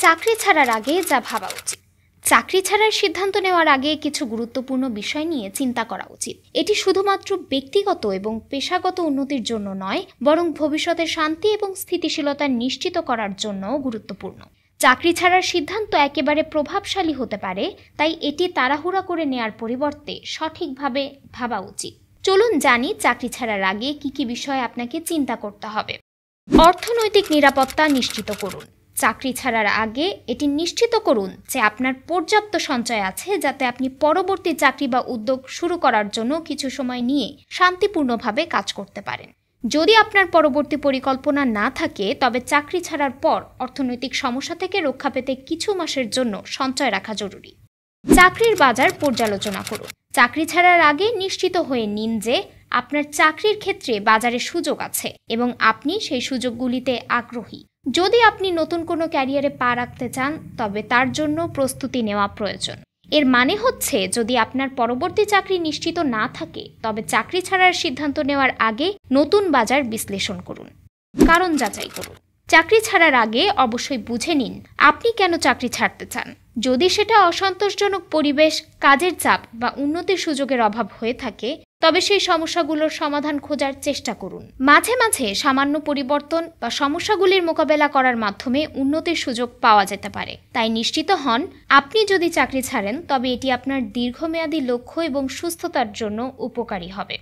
চাকরি ছাড়ার আগে যা ভাবা উচিত। চাকরি ছাড়ার সিদ্ধান্ত নেওয়ার আগে কিছু গুরুত্বপূর্ণ বিষয় নিয়ে চিন্তা করা উচিত। এটি শুধুমাত্র ব্যক্তিগত এবং পেশাগত উন্নতির জন্য নয়, বরং ভবিষ্যতে শান্তি এবং স্থিতিশীলতা নিশ্চিত করার জন্যও গুরুত্বপূর্ণ। চাকরি ছাড়ার সিদ্ধান্ত একেবারে প্রভাবশালী হতে পারে, তাই এটি তাড়াহুড়া করে নেয়ার পরিবর্তে সঠিকভাবে ভাবা উচিত। চলুন জানি চাকরি ছাড়ার আগে কি কি বিষয় আপনাকে চিন্তা করতে হবে। অর্থনৈতিক নিরাপত্তা নিশ্চিত করুন। চাকরি ছাড়ার আগে এটি নিশ্চিত করুন যে আপনার পর্যাপ্ত সঞ্চয় আছে, যাতে আপনি পরবর্তী চাকরি বা উদ্যোগ শুরু করার জন্য কিছু সময় নিয়ে শান্তিপূর্ণভাবে কাজ করতে পারেন। যদি আপনার পরবর্তী পরিকল্পনা না থাকে, তবে চাকরি ছাড়ার পর অর্থনৈতিক সমস্যা থেকে রক্ষা পেতে কিছু মাসের জন্য সঞ্চয় রাখা জরুরি। চাকরির বাজার পর্যালোচনা করুন। চাকরি ছাড়ার আগে নিশ্চিত হয়ে নিন যে আপনার চাকরির ক্ষেত্রে বাজারে সুযোগ আছে এবং আপনি সেই সুযোগগুলিতে আগ্রহী। যদি আপনি নতুন কোনো ক্যারিয়ারে পা রাখতে চান, তবে তার জন্য প্রস্তুতি নেওয়া প্রয়োজন। এর মানে হচ্ছে, যদি আপনার পরবর্তী চাকরি নিশ্চিত না থাকে, তবে চাকরি ছাড়ার সিদ্ধান্ত নেওয়ার আগে নতুন বাজার বিশ্লেষণ করুন। কারণ যাচাই করুন। চাকরি ছাড়ার আগে অবশ্যই বুঝে নিন আপনি কেন চাকরি ছাড়তে চান। যদি সেটা অসন্তোষজনক পরিবেশ, কাজের চাপ বা উন্নতির সুযোগের অভাব হয়ে থাকে, তবে সেই সমস্যাগুলোর সমাধান খোঁজার চেষ্টা করুন। মাঝে মাঝে সামান্য পরিবর্তন বা সমস্যাগুলির মোকাবেলা করার মাধ্যমে উন্নতির সুযোগ পাওয়া যেতে পারে। তাই নিশ্চিত হন, আপনি যদি চাকরি ছাড়েন, তবে এটি আপনার দীর্ঘমেয়াদী লক্ষ্য এবং সুস্থতার জন্য উপকারী হবে।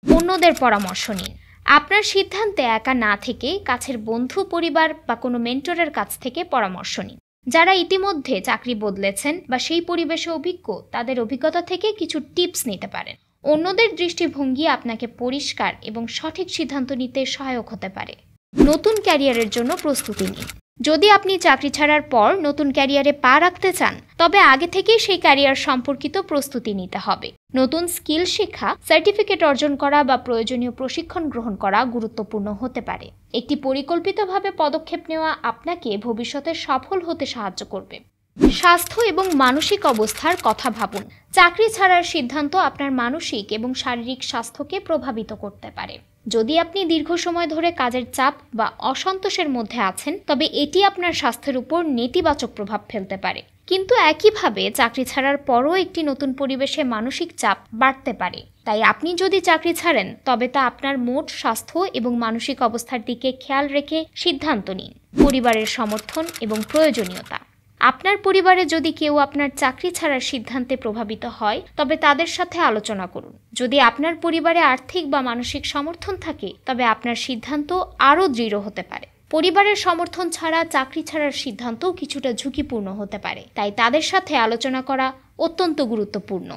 অন্যদের পরামর্শ নিন। আপনার সিদ্ধান্তে একা না থেকে কাছের বন্ধু, পরিবার বা কোনো মেন্টরের কাছ থেকে পরামর্শ নিন। যারা ইতিমধ্যে চাকরি বদলেছেন বা সেই পরিবেশে অভিজ্ঞ, তাদের অভিজ্ঞতা থেকে কিছু টিপস নিতে পারেন। অন্যদের দৃষ্টিভঙ্গি আপনাকে পরিষ্কার এবং সঠিক সিদ্ধান্ত নিতে সহায়ক হতে পারে। নতুন ক্যারিয়ারের জন্য প্রস্তুতি নিন। যদি আপনি চাকরি ছাড়ার পর নতুন ক্যারিয়ারে পা রাখতে চান, তবে আগে থেকেই সেই ক্যারিয়ার সম্পর্কিত প্রস্তুতি নিতে হবে। নতুন স্কিল শেখা, সার্টিফিকেট অর্জন করা বা প্রয়োজনীয় প্রশিক্ষণ গ্রহণ করা গুরুত্বপূর্ণ হতে পারে। একটি পরিকল্পিতভাবে পদক্ষেপ নেওয়া আপনাকে ভবিষ্যতে সফল হতে সাহায্য করবে। স্বাস্থ্য এবং মানসিক অবস্থার কথা ভাবুন। চাকরি ছাড়ার সিদ্ধান্ত আপনার মানসিক এবং শারীরিক স্বাস্থ্যকে প্রভাবিত করতে পারে। যদি আপনি দীর্ঘ সময় ধরে কাজের চাপ বা অসন্তোষের মধ্যে আছেন, তবে এটি আপনার স্বাস্থ্যের উপর নেতিবাচক প্রভাব ফেলতে পারে। কিন্তু একইভাবে চাকরি ছাড়ার পরও একটি নতুন পরিবেশে মানসিক চাপ বাড়তে পারে। তাই আপনি যদি চাকরি ছাড়েন, তবে তা আপনার মোট স্বাস্থ্য এবং মানসিক অবস্থার দিকে খেয়াল রেখে সিদ্ধান্ত নিন। পরিবারের সমর্থন এবং প্রয়োজনীয়তা। আপনার পরিবারে যদি কেউ আপনার চাকরি ছাড়ার সিদ্ধান্তে প্রভাবিত হয়, তবে তাদের সাথে আলোচনা করুন। যদি আপনার পরিবারে আর্থিক বা মানসিক সমর্থন থাকে, তবে আপনার সিদ্ধান্ত আরও দৃঢ় হতে পারে। পরিবারের সমর্থন ছাড়া চাকরি ছাড়ার সিদ্ধান্তও কিছুটা ঝুঁকিপূর্ণ হতে পারে, তাই তাদের সাথে আলোচনা করা অত্যন্ত গুরুত্বপূর্ণ।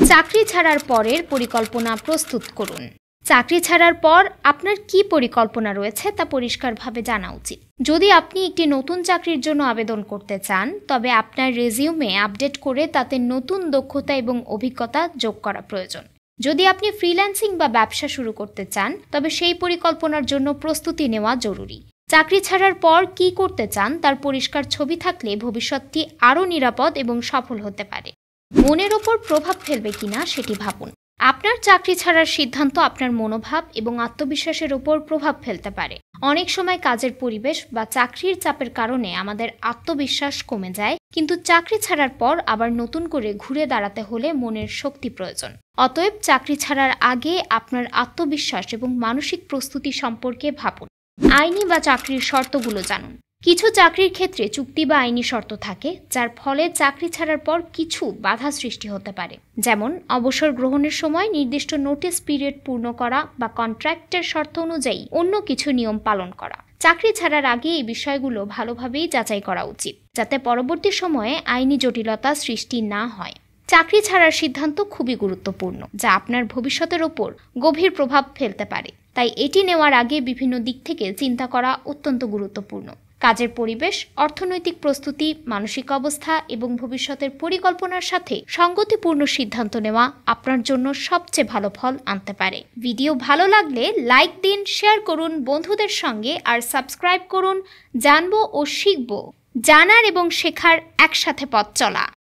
চাকরি ছাড়ার পরের পরিকল্পনা প্রস্তুত করুন। চাকরি ছাড়ার পর আপনার কি পরিকল্পনা রয়েছে তা পরিষ্কারভাবে জানা উচিত। যদি আপনি একটি নতুন চাকরির জন্য আবেদন করতে চান, তবে আপনার রেজিউমে আপডেট করে তাতে নতুন দক্ষতা এবং অভিজ্ঞতা যোগ করা প্রয়োজন। যদি আপনি ফ্রিল্যান্সিং বা ব্যবসা শুরু করতে চান, তবে সেই পরিকল্পনার জন্য প্রস্তুতি নেওয়া জরুরি। চাকরি ছাড়ার পর কি করতে চান তার পরিষ্কার ছবি থাকলে ভবিষ্যৎটি আরও নিরাপদ এবং সফল হতে পারে। মনের ওপর প্রভাব ফেলবে কিনা সেটি ভাবুন। আপনার চাকরি ছাড়ার সিদ্ধান্ত আপনার মনোভাব এবং আত্মবিশ্বাসের ওপর প্রভাব ফেলতে পারে। অনেক সময় কাজের পরিবেশ বা চাকরির চাপের কারণে আমাদের আত্মবিশ্বাস কমে যায়, কিন্তু চাকরি ছাড়ার পর আবার নতুন করে ঘুরে দাঁড়াতে হলে মনের শক্তি প্রয়োজন। অতএব চাকরি ছাড়ার আগে আপনার আত্মবিশ্বাস এবং মানসিক প্রস্তুতি সম্পর্কে ভাবুন। আইনি বা চাকরির শর্তগুলো জানুন। কিছু চাকরির ক্ষেত্রে চুক্তি বা আইনি শর্ত থাকে, যার ফলে চাকরি ছাড়ার পর কিছু বাধা সৃষ্টি হতে পারে। যেমন অবসর গ্রহণের সময় নির্দিষ্ট নোটিস পিরিয়ড পূর্ণ করা বা কন্ট্রাক্টের শর্ত অনুযায়ী অন্য কিছু নিয়ম পালন করা। চাকরি ছাড়ার আগে এই বিষয়গুলো ভালোভাবেই যাচাই করা উচিত, যাতে পরবর্তী সময়ে আইনি জটিলতা সৃষ্টি না হয়। চাকরি ছাড়ার সিদ্ধান্ত খুবই গুরুত্বপূর্ণ, যা আপনার ভবিষ্যতের ওপর গভীর প্রভাব ফেলতে পারে। তাই এটি নেওয়ার আগে বিভিন্ন দিক থেকে চিন্তা করা অত্যন্ত গুরুত্বপূর্ণ। কাজের পরিবেশ, অর্থনৈতিক প্রস্তুতি, মানসিক অবস্থা এবং ভবিষ্যতের পরিকল্পনার সাথে সঙ্গতিপূর্ণ সিদ্ধান্ত নেওয়া আপনার জন্য সবচেয়ে ভালো ফল আনতে পারে। ভিডিও ভালো লাগলে লাইক দিন, শেয়ার করুন বন্ধুদের সঙ্গে, আর সাবস্ক্রাইব করুন। জানবো ও শিখবো, জানার এবং শেখার একসাথে পথ চলা।